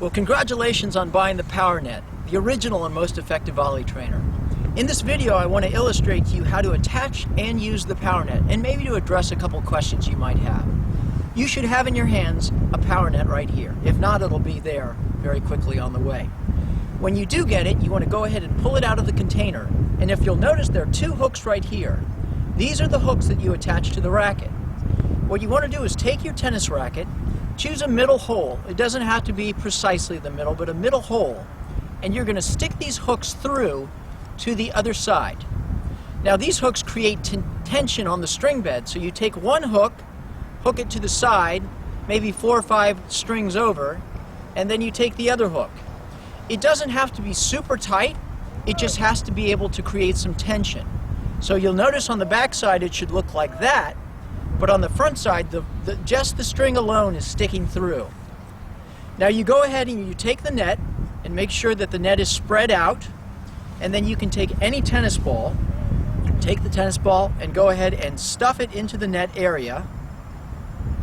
Well, congratulations on buying the Powernet, the original and most effective volley trainer. In this video, I want to illustrate to you how to attach and use the Powernet, and maybe to address a couple questions you might have. You should have in your hands a Powernet right here. If not, it'll be there very quickly on the way. When you do get it, you want to go ahead and pull it out of the container. And if you'll notice, there are two hooks right here. These are the hooks that you attach to the racket. What you want to do is take your tennis racket, choose a middle hole. It doesn't have to be precisely the middle, but a middle hole. And you're going to stick these hooks through to the other side. Now these hooks create tension on the string bed, so you take one hook, hook it to the side, maybe 4 or 5 strings over, and then you take the other hook. It doesn't have to be super tight, it just has to be able to create some tension. So you'll notice on the back side it should look like that, but on the front side just the string alone is sticking through. Now you go ahead and you take the net and make sure that the net is spread out, and then you can take any tennis ball, take the tennis ball and go ahead and stuff it into the net area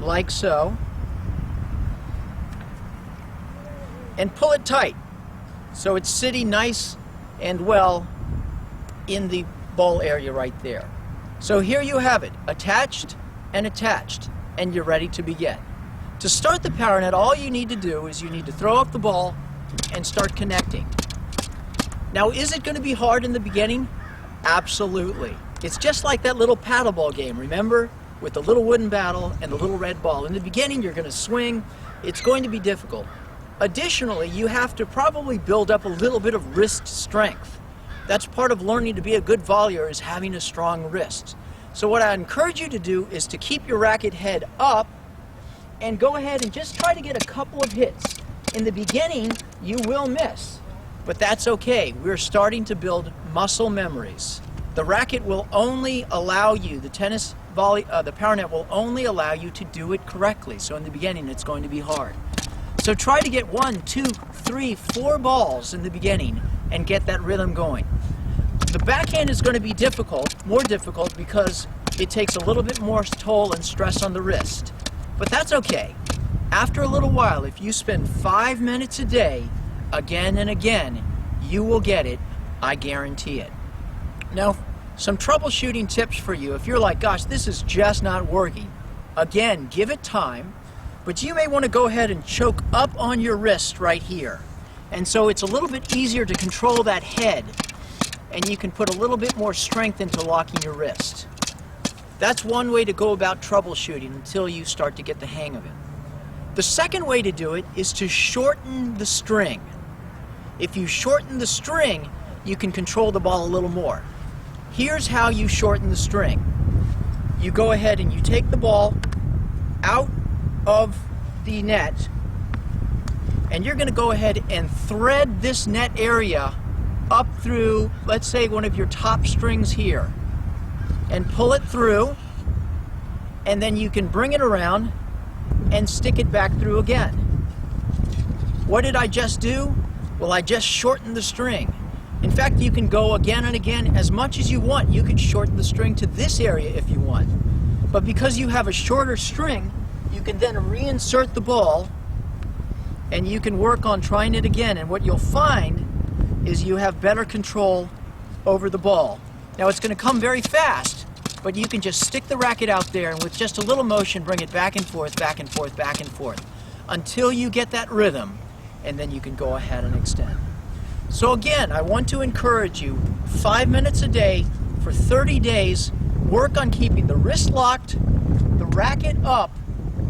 like so, and pull it tight so it's sitting nice and well in the ball area right there. So here you have it, attached, and you're ready to begin. To start the Powernet, all you need to do is you need to throw up the ball and start connecting. Now, is it going to be hard in the beginning? Absolutely. It's just like that little paddleball game, remember? With the little wooden battle and the little red ball. In the beginning, you're going to swing. It's going to be difficult. Additionally, you have to probably build up a little bit of wrist strength. That's part of learning to be a good volleyer, is having a strong wrist. So what I encourage you to do is to keep your racket head up and go ahead and just try to get a couple of hits. In the beginning, you will miss, but that's okay. We're starting to build muscle memories. The racket will only allow you, the Powernet will only allow you to do it correctly. So in the beginning, it's going to be hard. So try to get 1, 2, 3, 4 balls in the beginning and get that rhythm going. The backhand is going to be more difficult because it takes a little bit more toll and stress on the wrist. But that's okay. After a little while, if you spend 5 minutes a day, again and again, you will get it. I guarantee it. Now, some troubleshooting tips for you. If you're like, gosh, this is just not working. Again, give it time, but you may want to go ahead and choke up on your wrist right here. And so it's a little bit easier to control that head, and you can put a little bit more strength into locking your wrist. That's one way to go about troubleshooting until you start to get the hang of it. The second way to do it is to shorten the string. If you shorten the string, you can control the ball a little more. Here's how you shorten the string. You go ahead and you take the ball out of the net, and you're going to go ahead and thread this net area up through, let's say, one of your top strings here, and pull it through, and then you can bring it around and stick it back through again. What did I just do? Well, I just shortened the string. In fact, you can go again and again as much as you want. You can shorten the string to this area if you want. But because you have a shorter string, you can then reinsert the ball and you can work on trying it again. And what you'll find is you have better control over the ball. Now, it's going to come very fast, but you can just stick the racket out there and with just a little motion bring it back and forth, back and forth, back and forth until you get that rhythm, and then you can go ahead and extend. So again, I want to encourage you, 5 minutes a day for 30 days, work on keeping the wrist locked, the racket up,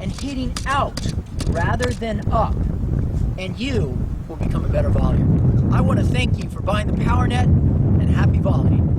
and hitting out rather than up, and you will become a better volleyer. I want to thank you for buying the Powernet, and happy volleying.